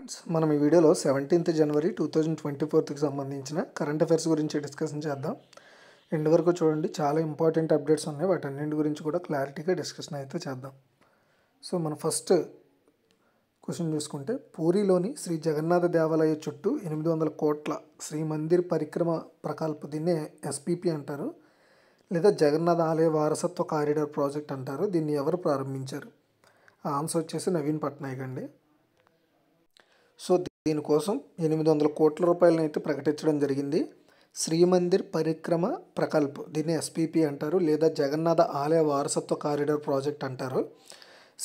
Friends, మనం ఈ వీడియోలో 17th జనవరి 2024కి సంబంధించిన కరెంట్ అఫైర్స్ గురించి డిస్కషన్ చేద్దాం. ఎండ్ వరకు చూడండి, చాలా ఇంపార్టెంట్ అప్డేట్స్ ఉన్నాయి. వాటన్నింటి గురించి కూడా క్లారిటీగా డిస్కషన్ అయితే చేద్దాం. సో మన ఫస్ట్ క్వశ్చన్ చూసుకుంటే, పూరిలోని శ్రీ జగన్నాథ దేవాలయ చుట్టూ 800 కోట్ల శ్రీ మందిర్ పరిక్రమ ప్రకల్ప, దీన్ని ఎస్పీపీ అంటారు, లేదా జగన్నాథ ఆలయ వారసత్వ కారిడార్ ప్రాజెక్ట్ అంటారు. దీన్ని ఎవరు ప్రారంభించారు? ఆన్సర్ వచ్చేసి నవీన్ పట్నాయక్ అండి. సో దీనికోసం 800 కోట్ల రూపాయలను అయితే ప్రకటించడం జరిగింది. శ్రీమందిర్ పరిక్రమ ప్రకల్ప్, దీన్ని ఎస్పీపీ అంటారు, లేదా జగన్నాథ ఆలయ వారసత్వ కారిడార్ ప్రాజెక్ట్ అంటారు.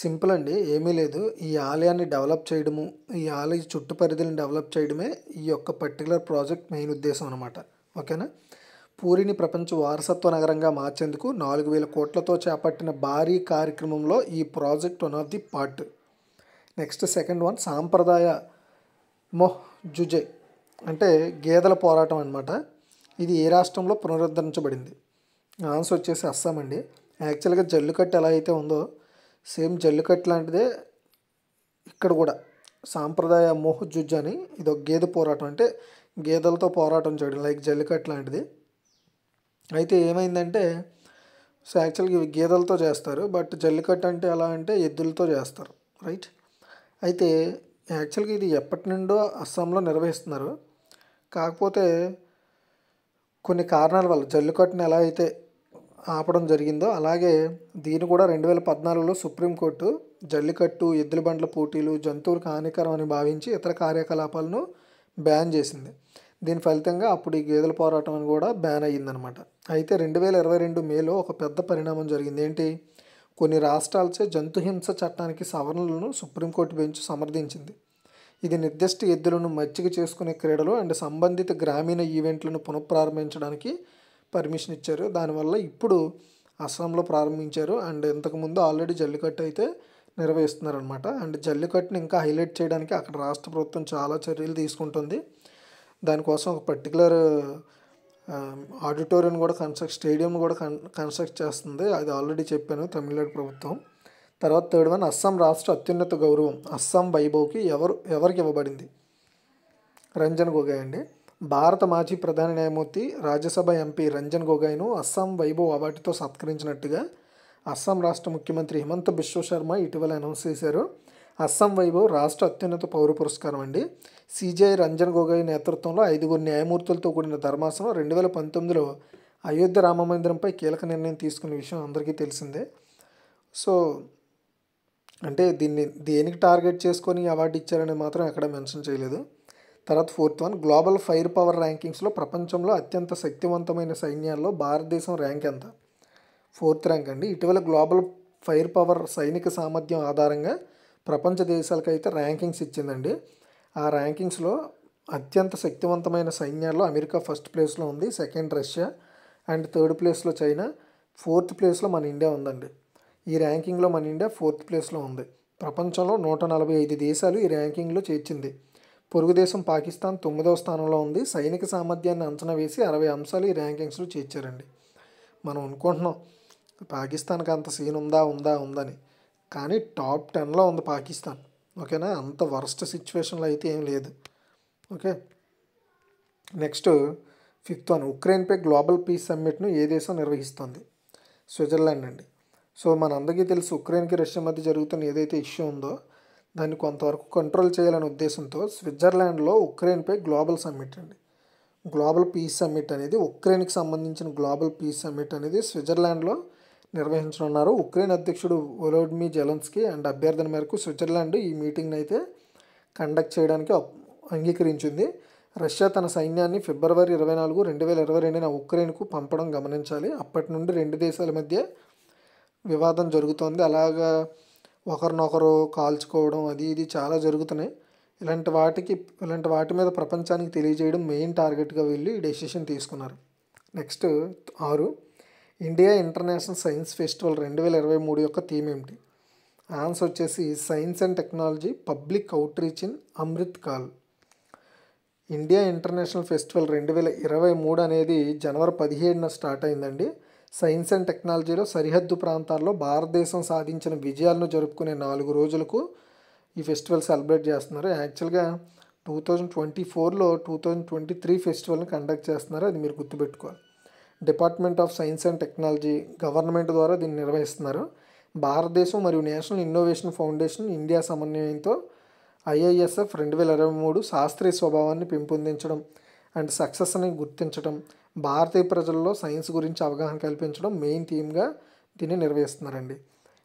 సింపుల్ అండి, ఏమీ లేదు. ఈ ఆలయాన్ని డెవలప్ చేయడము, ఈ ఆలయ చుట్టు పరిధిని డెవలప్ చేయడమే ఈ యొక్క పర్టికులర్ ప్రాజెక్ట్ మెయిన్ ఉద్దేశం అనమాట. ఓకేనా? పూరిని ప్రపంచ వారసత్వ నగరంగా మార్చేందుకు 4000 కోట్లతో చేపట్టిన భారీ కార్యక్రమంలో ఈ project one of the part. Next second one, సాంప్రదాయ మొహ్జుజే అంటే గేదెల పోరాటం అనమాట. ఇది ఏ రాష్ట్రంలో పునరుద్ధరించబడింది? ఆన్సర్ వచ్చేసి అస్సాం అండి. యాక్చువల్గా జల్లికట్టు ఎలా అయితే ఉందో సేమ్ జల్లికట్టు లాంటిదే ఇక్కడ కూడా సాంప్రదాయ మొహ్జుజ్ అని, ఇది ఒక గేదె పోరాటం, అంటే గేదెలతో పోరాటం చేయడం లైక్ జల్లికట్టు లాంటిది. అయితే ఏమైందంటే, సో యాక్చువల్గా ఇవి గేదెలతో చేస్తారు, బట్ జల్లికట్టు అంటే ఎలా అంటే ఎద్దులతో చేస్తారు, రైట్? అయితే యాక్చువల్గా ఇది ఎప్పటి నుండో అస్సాంలో నిర్వహిస్తున్నారు. కాకపోతే కొన్ని కారణాల వల్ల జల్లికట్టుని ఎలా అయితే ఆపడం జరిగిందో, అలాగే దీన్ని కూడా 2014లో సుప్రీంకోర్టు జల్లికట్టు, ఎద్దుల బండ్ల పోటీలు జంతువులకు హానికరం అని భావించి ఇతర కార్యకలాపాలను బ్యాన్ చేసింది. దీని ఫలితంగా అప్పుడు ఈ గేదెల పోరాటం అని కూడా బ్యాన్ అయ్యిందనమాట. అయితే 2022 మేలో ఒక పెద్ద పరిణామం జరిగింది. ఏంటి? కొన్ని రాష్ట్రాలచే జంతుహింస చట్టానికి సవరణలను సుప్రీంకోర్టు బెంచ్ సమర్థించింది. ఇది నిర్దిష్ట ఎద్దులను మచ్చిక చేసుకునే క్రీడలు అండ్ సంబంధిత గ్రామీణ ఈవెంట్లను పునఃప్రారంభించడానికి పర్మిషన్ ఇచ్చారు. దానివల్ల ఇప్పుడు అస్సాంలో ప్రారంభించారు. అండ్ ఇంతకుముందు ఆల్రెడీ జల్లికట్టు అయితే నిర్వహిస్తున్నారనమాట. అండ్ జల్లికట్టుని ఇంకా హైలైట్ చేయడానికి అక్కడ రాష్ట్ర ప్రభుత్వం చాలా చర్యలు తీసుకుంటుంది. దానికోసం ఒక పర్టికులర్ ఆడిటోరియం కూడా స్టేడియం కూడా కన్స్ట్రక్ట్ చేస్తుంది. అది ఆల్రెడీ చెప్పాను, తమిళనాడు ప్రభుత్వం. తర్వాత థర్డ్ వన్, అస్సాం రాష్ట్ర అత్యున్నత గౌరవం అస్సాం వైభవ్కి ఎవరికి ఇవ్వబడింది? రంజన్ గొగోయ్ అండి. భారత మాజీ ప్రధాన న్యాయమూర్తి, రాజ్యసభ ఎంపీ రంజన్ గొగోయ్ను అస్సాం వైభవ్ అవార్డుతో సత్కరించినట్టుగా అస్సాం రాష్ట్ర ముఖ్యమంత్రి హిమంత బిశ్వ శర్మ ఇటీవల అనౌన్స్ చేశారు. అస్సాం వైభవ్ రాష్ట్ర అత్యున్నత పౌర పురస్కారం అండి. సిజేఐ రంజన్ గొగోయ్ నేతృత్వంలో 5 న్యాయమూర్తులతో కూడిన ధర్మాసనం 2019లో అయోధ్య రామమందిరంపై కీలక నిర్ణయం తీసుకున్న విషయం అందరికీ తెలిసిందే. సో అంటే దీన్ని దేనికి టార్గెట్ చేసుకొని అవార్డు ఇచ్చారని మాత్రం ఎక్కడ మెన్షన్ చేయలేదు. తర్వాత fourth one, global fire power ర్యాంకింగ్స్లో ప్రపంచంలో అత్యంత శక్తివంతమైన సైన్యాల్లో భారతదేశం ర్యాంక్ ఎంత? 4th ర్యాంక్ అండి. ఇటీవల గ్లోబల్ ఫైర్ పవర్ సైనిక సామర్థ్యం ఆధారంగా ప్రపంచ దేశాలకైతే ర్యాంకింగ్స్ ఇచ్చిందండి. ఆ ర్యాంకింగ్స్లో అత్యంత శక్తివంతమైన సైన్యాల్లో అమెరికా ఫస్ట్ ప్లేస్లో ఉంది, సెకండ్ రష్యా, అండ్ థర్డ్ ప్లేస్లో చైనా, 4th ప్లేస్లో మన ఇండియా ఉందండి. ఈ ర్యాంకింగ్లో మన ఇండియా 4th ప్లేస్లో ఉంది. ప్రపంచంలో 145 దేశాలు ఈ ర్యాంకింగ్లో చేర్చింది. పొరుగు దేశం పాకిస్తాన్ 9వ స్థానంలో ఉంది. సైనిక సామర్థ్యాన్ని అంచనా వేసి 60 అంశాలు ఈ ర్యాంకింగ్స్లో చేర్చారండి. మనం అనుకుంటున్నాం పాకిస్తాన్కి అంత సీన్ ఉందని, కానీ టాప్ 10లో ఉంది పాకిస్తాన్. ఓకేనా? అంత వరస్ట్ సిచ్యువేషన్లో అయితే ఏం లేదు. ఓకే, నెక్స్ట్ 5th వన్, ఉక్రెయిన్పై గ్లోబల్ పీస్ సమ్మిట్ను ఏ దేశం నిర్వహిస్తుంది? స్విట్జర్లాండ్ అండి. సో మనందరికీ తెలుసు, ఉక్రెయిన్కి రష్యా మధ్య జరుగుతున్న ఏదైతే ఇష్యూ ఉందో దాన్ని కొంతవరకు కంట్రోల్ చేయాలనే ఉద్దేశంతో స్విట్జర్లాండ్లో ఉక్రెయిన్పై గ్లోబల్ సమ్మిట్ అండి, గ్లోబల్ పీస్ సమ్మిట్ అనేది, ఉక్రెయిన్కి సంబంధించిన గ్లోబల్ పీస్ సమ్మిట్ అనేది స్విట్జర్లాండ్లో నిర్వహించనున్నారు. ఉక్రెయిన్ అధ్యక్షుడు వొలోడిమిర్ జెలెన్స్కీ అండ్ అభ్యర్థన మేరకు స్విట్జర్లాండ్ ఈ మీటింగ్ని అయితే కండక్ట్ చేయడానికి అంగీకరించింది. రష్యా తన సైన్యాన్ని ఫిబ్రవరి 24, 2022 ఉక్రెయిన్కు పంపడం గమనించాలి. అప్పటి నుండి రెండు దేశాల మధ్య వివాదం జరుగుతోంది. అలాగా ఒకరినొకరు కాల్చుకోవడం అది ఇది చాలా జరుగుతున్నాయి. ఇలాంటి వాటి మీద ప్రపంచానికి తెలియజేయడం మెయిన్ టార్గెట్గా వెళ్ళి ఈ డెసిషన్ తీసుకున్నారు. Next 6, India international science festival 2023 యొక్క థీమ్ ఏమిటి? ఆన్సర్ వచ్చేసి science and technology public outreach in Amrit call. India international festival 2023 అనేది జనవరి 17న స్టార్ట్ అయిందండి. సైన్స్ అండ్ టెక్నాలజీలో సరిహద్దు ప్రాంతాల్లో భారతదేశం సాధించిన విజయాలను జరుపుకునే 4 రోజులకు ఈ ఫెస్టివల్ సెలబ్రేట్ చేస్తున్నారు. యాక్చువల్గా 2024లో 2023 ఫెస్టివల్ని కండక్ట్ చేస్తున్నారు, అది మీరు గుర్తుపెట్టుకోవాలి. Department of science and technology government ద్వారా దీన్ని నిర్వహిస్తున్నారు. భారతదేశం మరియు నేషనల్ ఇన్నోవేషన్ ఫౌండేషన్ ఇండియా సమన్వయంతో IISF 2023 శాస్త్రీయ స్వభావాన్ని పెంపొందించడం అండ్ సక్సెస్ని గుర్తించడం, భారతీయ ప్రజల్లో సైన్స్ గురించి అవగాహన కల్పించడం మెయిన్ థీమ్గా దీన్ని నిర్వహిస్తున్నారండి.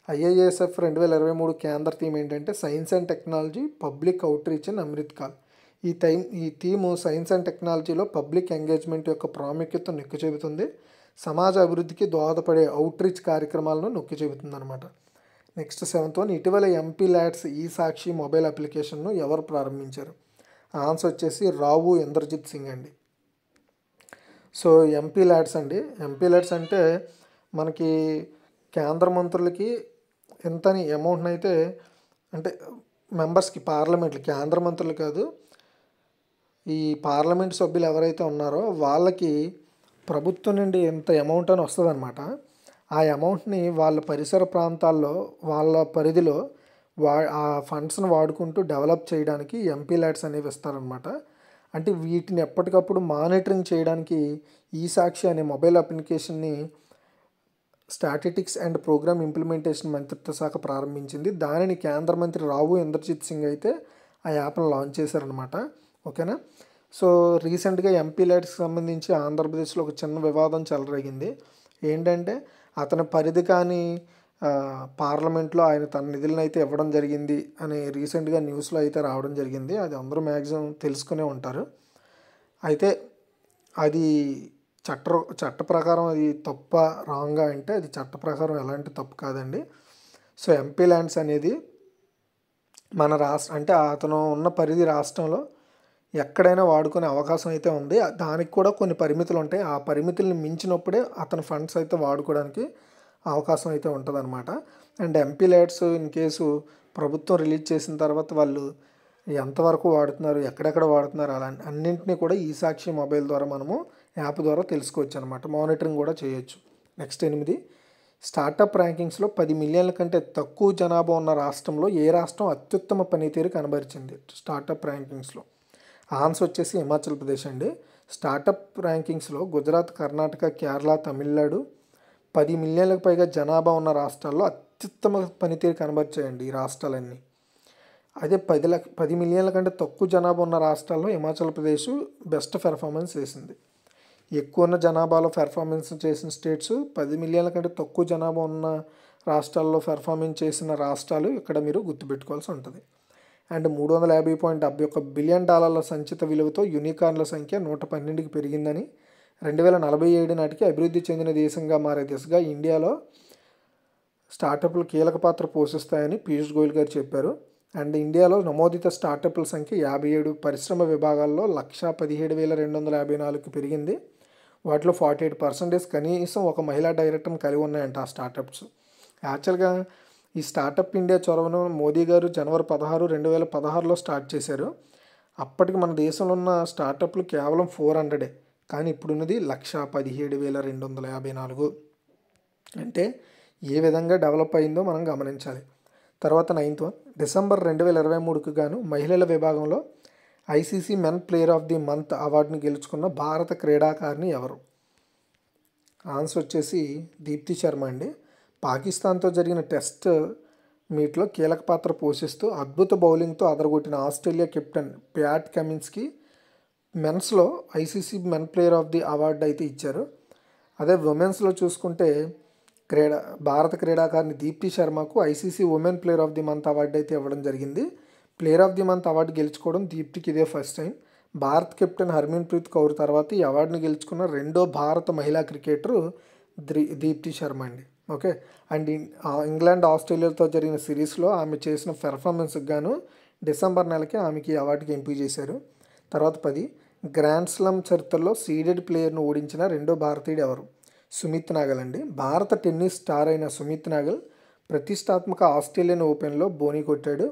IISF 2023 కేంద్ర థీమ్ ఏంటంటే science and technology public outreach and Amrit call. ఈ థీము సైన్స్ అండ్ టెక్నాలజీలో పబ్లిక్ ఎంగేజ్మెంట్ యొక్క ప్రాముఖ్యత నొక్కి చెబుతుంది, సమాజ అభివృద్ధికి దోహదపడే అవుట్రీచ్ కార్యక్రమాలను నొక్కి చెబుతుంది అనమాట. నెక్స్ట్ 7th వన్, ఇటీవల MP ల్యాడ్స్ ఈ సాక్షి మొబైల్ అప్లికేషన్ను ఎవరు ప్రారంభించారు? ఆన్సర్ వచ్చేసి రావు ఇంద్రజిత్ సింగ్ అండి. సో MP ల్యాడ్స్ అండి, MP ల్యాడ్స్ అంటే మనకి కేంద్ర మంత్రులకి ఎంతని అమౌంట్ని అయితే, అంటే మెంబర్స్కి పార్లమెంట్లు, కేంద్ర మంత్రులు కాదు, ఈ పార్లమెంట్ సభ్యులు ఎవరైతే ఉన్నారో వాళ్ళకి ప్రభుత్వం నుండి ఎంత అమౌంట్ అని వస్తుంది అనమాట. ఆ అమౌంట్ని వాళ్ళ పరిసర ప్రాంతాల్లో వాళ్ళ పరిధిలో ఆ ఫండ్స్ని వాడుకుంటూ డెవలప్ చేయడానికి MP ల్యాడ్స్ అనేవి ఇస్తారనమాట. అంటే వీటిని ఎప్పటికప్పుడు మానిటరింగ్ చేయడానికి ఈ సాక్షి అనే మొబైల్ అప్లికేషన్ని స్టాటిస్టిక్స్ అండ్ ప్రోగ్రామ్ ఇంప్లిమెంటేషన్ మంత్రిత్వ శాఖ ప్రారంభించింది. దానిని కేంద్ర మంత్రి రావు ఇంద్రజిత్ సింగ్ అయితే ఆ యాప్ను లాంచ్ చేశారనమాట. ఓకేనా. సో రీసెంట్గా MP ల్యాడ్స్కి సంబంధించి ఆంధ్రప్రదేశ్లో ఒక చిన్న వివాదం చెలరేగింది. ఏంటంటే అతని పరిధి కానీ పార్లమెంట్లో ఆయన తన నిధులను అయితే ఇవ్వడం జరిగింది అని రీసెంట్గా న్యూస్లో అయితే రావడం జరిగింది. అది అందరూ మ్యాక్సిమం తెలుసుకునే ఉంటారు. అయితే అది చట్ట ప్రకారం అది తప్ప రాంగా అంటే అది చట్ట ప్రకారం ఎలాంటి తప్పు కాదండి. సో MP ల్యాండ్స్ అనేది మన రాష్ట్రం, అంటే అతను ఉన్న పరిధి రాష్ట్రంలో ఎక్కడైనా వాడుకునే అవకాశం అయితే ఉంది. దానికి కూడా కొన్ని పరిమితులు ఉంటాయి. ఆ పరిమితులను మించినప్పుడే అతని ఫండ్స్ అయితే వాడుకోవడానికి అవకాశం అయితే ఉంటుందన్నమాట. And MP LADS in case ప్రభుత్వం రిలీజ్ చేసిన తర్వాత వాళ్ళు ఎంతవరకు వాడుతున్నారు, ఎక్కడెక్కడ వాడుతున్నారు, అలా అన్నింటినీ కూడా ఈ సాక్షి మొబైల్ ద్వారా మనము యాప్ ద్వారా తెలుసుకోవచ్చు అనమాట. మానిటరింగ్ కూడా చేయొచ్చు. నెక్స్ట్ 8, స్టార్టప్ ర్యాంకింగ్స్లో 10 మిలియన్ల కంటే తక్కువ జనాభా ఉన్న రాష్ట్రంలో ఏ రాష్ట్రం అత్యుత్తమ పనితీరు కనబరిచింది స్టార్టప్ ర్యాంకింగ్స్లో? ఆన్సర్ వచ్చేసి హిమాచల్ ప్రదేశ్ అండి. స్టార్టప్ ర్యాంకింగ్స్లో గుజరాత్, కర్ణాటక, కేరళ, తమిళనాడు 10 మిలియన్లకు పైగా జనాభా ఉన్న రాష్ట్రాల్లో అత్యుత్తమ పనితీరు కనబరిచాయండి ఈ రాష్ట్రాలన్నీ. అదే 10 మిలియన్ల కంటే తక్కువ జనాభా ఉన్న రాష్ట్రాల్లో హిమాచల్ ప్రదేశ్ బెస్ట్ పెర్ఫార్మెన్స్ చేసింది. ఎక్కువ ఉన్న జనాభాలో పెర్ఫార్మెన్స్ చేసిన స్టేట్స్, 10 మిలియన్ల కంటే తక్కువ జనాభా ఉన్న రాష్ట్రాల్లో పెర్ఫార్మెన్స్ చేసిన రాష్ట్రాలు ఇక్కడ మీరు గుర్తుపెట్టుకోవాల్సి ఉంటుంది. అండ్ $350.71 బిలియన్ సంచిత విలువతో యూనికార్న్ల సంఖ్య 112కి పెరిగిందని, 2047 నాటికి అభివృద్ధి చెందిన దేశంగా మారే దిశగా ఇండియాలో స్టార్టప్లు కీలక పాత్ర పోషిస్తాయని పీయూష్ గోయల్ గారు చెప్పారు. అండ్ ఇండియాలో నమోదిత స్టార్టప్ల సంఖ్య 57 పరిశ్రమ విభాగాల్లో 117,254కి పెరిగింది. వాటిలో 48% కనీసం ఒక మహిళా డైరెక్టర్ని కలిగి ఉన్నాయంట ఆ స్టార్టప్స్. యాక్చువల్గా ఈ స్టార్టప్ ఇండియా చొరవను మోదీ గారు జనవరి 16, 2016లో స్టార్ట్ చేశారు. అప్పటికి మన దేశంలో ఉన్న స్టార్టప్లు కేవలం 400, కానీ ఇప్పుడున్నది 117,254. అంటే ఏ విధంగా డెవలప్ అయిందో మనం గమనించాలి. తర్వాత 9th వన్, డిసెంబర్ 2023కు గాను మహిళల విభాగంలో ICC men player of the month అవార్డుని గెలుచుకున్న భారత క్రీడాకారిణి ఎవరు? ఆన్సర్ వచ్చేసి దీప్తి శర్మ అండి. పాకిస్తాన్తో జరిగిన టెస్ట్ మీట్లో కీలక పాత్ర పోషిస్తూ అద్భుత బౌలింగ్తో అదరగొట్టిన ఆస్ట్రేలియా కెప్టెన్ ప్యాట్ కమిన్స్కి మెన్స్లో ICC men player of the award అయితే ఇచ్చారు. అదే ఉమెన్స్లో చూసుకుంటే భారత క్రీడాకారిణి దీప్తి శర్మకు ICC women player of the month award అయితే ఇవ్వడం జరిగింది. Player of the month award గెలుచుకోవడం దీప్తికి ఇదే first time. Bharat captain Harmanpreet Kaur తర్వాత ఈ అవార్డును గెలుచుకున్న రెండో భారత మహిళా క్రికెటరు దీప్తి శర్మ అండి. ఓకే. అండ్ ఇంగ్లాండ్, ఆస్ట్రేలియాతో జరిగిన సిరీస్లో ఆమె చేసిన పెర్ఫార్మెన్స్కి గాను డిసెంబర్ నెలకి ఆమెకి అవార్డుకి ఎంపిక చేశారు. తర్వాత 10, గ్రాండ్ స్లామ్ చరిత్రలో సీడెడ్ ప్లేయర్ను ఓడించిన రెండో భారతీయుడు ఎవరు? సుమిత్ నాగల్ అండి. భారత టెన్నిస్ స్టార్ అయిన సుమిత్ నాగల్ ప్రతిష్టాత్మక ఆస్ట్రేలియన్ ఓపెన్లో బోనీ కొట్టాడు.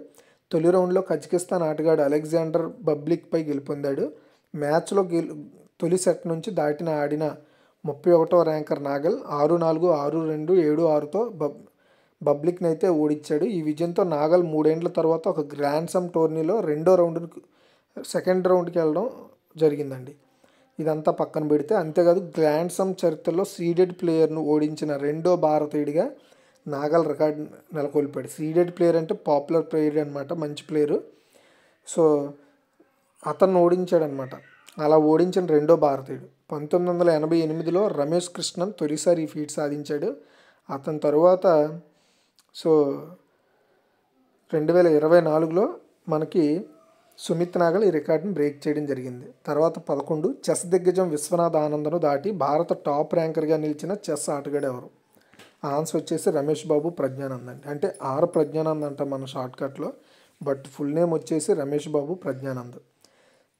తొలి రౌండ్లో కజకిస్తాన్ ఆటగాడు అలెగ్జాండర్ బబ్లిక్పై గెలుపొందాడు. మ్యాచ్లో తొలి సెట్ నుంచి ఆడిన 31వ ర్యాంకర్ నాగల్ 6-4, 6-2, 7-6తో బబ్లిక్ని అయితే ఓడించాడు. ఈ విజయంతో నాగల్ 3 ఏండ్ల తర్వాత ఒక గ్రాండ్ సమ్ టోర్నీలో సెకండ్ రౌండ్కి వెళ్ళడం జరిగిందండి. ఇదంతా పక్కన పెడితే అంతేకాదు గ్రాండ్ సమ్ చరిత్రలో సీడెడ్ ప్లేయర్ను ఓడించిన రెండో భారతీయుడిగా నాగల్ రికార్డ్ నెలకొల్పాడు. సీడెడ్ ప్లేయర్ అంటే పాపులర్ ప్లేయర్ అనమాట, మంచి ప్లేయరు. సో అతన్ని ఓడించాడనమాట. అలా ఓడించిన రెండో భారతీయుడు 1988లో రమేష్ కృష్ణన్ తొలిసారి ఈ ఫీట్ సాధించాడు. అతని తరువాత సో 2024లో మనకి సుమిత్ నాగల్ ఈ రికార్డుని బ్రేక్ చేయడం జరిగింది. తర్వాత 11 చెస్ దిగ్గజం విశ్వనాథ్ ఆనందను దాటి భారత టాప్ ర్యాంకర్గా నిలిచిన చెస్ ఆటగాడు ఎవరు? ఆన్సర్ వచ్చేసి రమేష్ బాబు ప్రజ్ఞానంద్ అండి. అంటే ఆర్ ప్రజ్ఞానంద్ అంట మన షార్ట్కట్లో, బట్ ఫుల్ నేమ్ వచ్చేసి రమేష్ బాబు ప్రజ్ఞానంద్.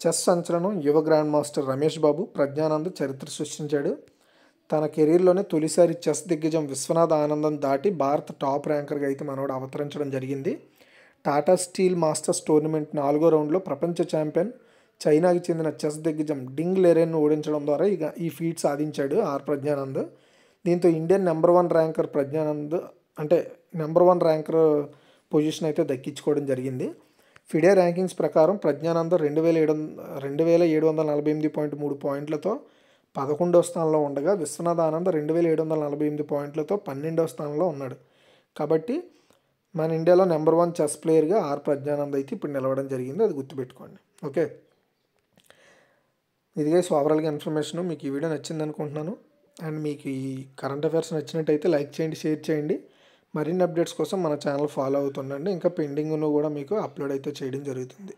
చెస్ సంచలనం యువ గ్రాండ్ మాస్టర్ రమేష్ బాబు ప్రజ్ఞానంద్ చరిత్ర సృష్టించాడు. తన కెరీర్లోనే తొలిసారి చెస్ దిగ్గజం విశ్వనాథ్ ఆనందన్ దాటి భారత టాప్ ర్యాంకర్గా అయితే మనోడు అవతరించడం జరిగింది. టాటా స్టీల్ మాస్టర్స్ టోర్నమెంట్ 4వ రౌండ్లో ప్రపంచ ఛాంపియన్ చైనాకి చెందిన చెస్ దిగ్గజం డింగ్ లెరెన్ను ఓడించడం ద్వారా ఈ ఫీట్ సాధించాడు ఆర్ ప్రజ్ఞానంద్. దీంతో ఇండియన్ నెంబర్ 1 ర్యాంకర్ ప్రజ్ఞానంద్ అంటే నెంబర్ 1 ర్యాంకర్ పొజిషన్ అయితే దక్కించుకోవడం జరిగింది. ఫిడే ర్యాంకింగ్స్ ప్రకారం ప్రజ్ఞానంద్ 2748.3 పాయింట్లతో 11వ స్థానంలో ఉండగా విశ్వనాథ్ ఆనంద్ 2748 పాయింట్లతో 12వ స్థానంలో ఉన్నాడు. కాబట్టి మన ఇండియాలో నెంబర్ 1 చెస్ ప్లేయర్గా ఆర్ ప్రజ్ఞానంద్ అయితే ఇప్పుడు నిలవడం జరిగింది. అది గుర్తుపెట్టుకోండి. ఓకే, ఇదిగే ఓవరాల్గా ఇన్ఫర్మేషన్. మీకు ఈ వీడియో నచ్చింది అనుకుంటున్నాను. అండ్ మీకు ఈ కరెంట్ అఫైర్స్ నచ్చినట్టయితే లైక్ చేయండి, షేర్ చేయండి. మరిన్ని అప్డేట్స్ కోసం మన ఛానల్ ఫాలో అవుతుండండి. ఇంకా పెండింగ్ను కూడా మీకు అప్లోడ్ అయితే చేయడం జరుగుతుంది.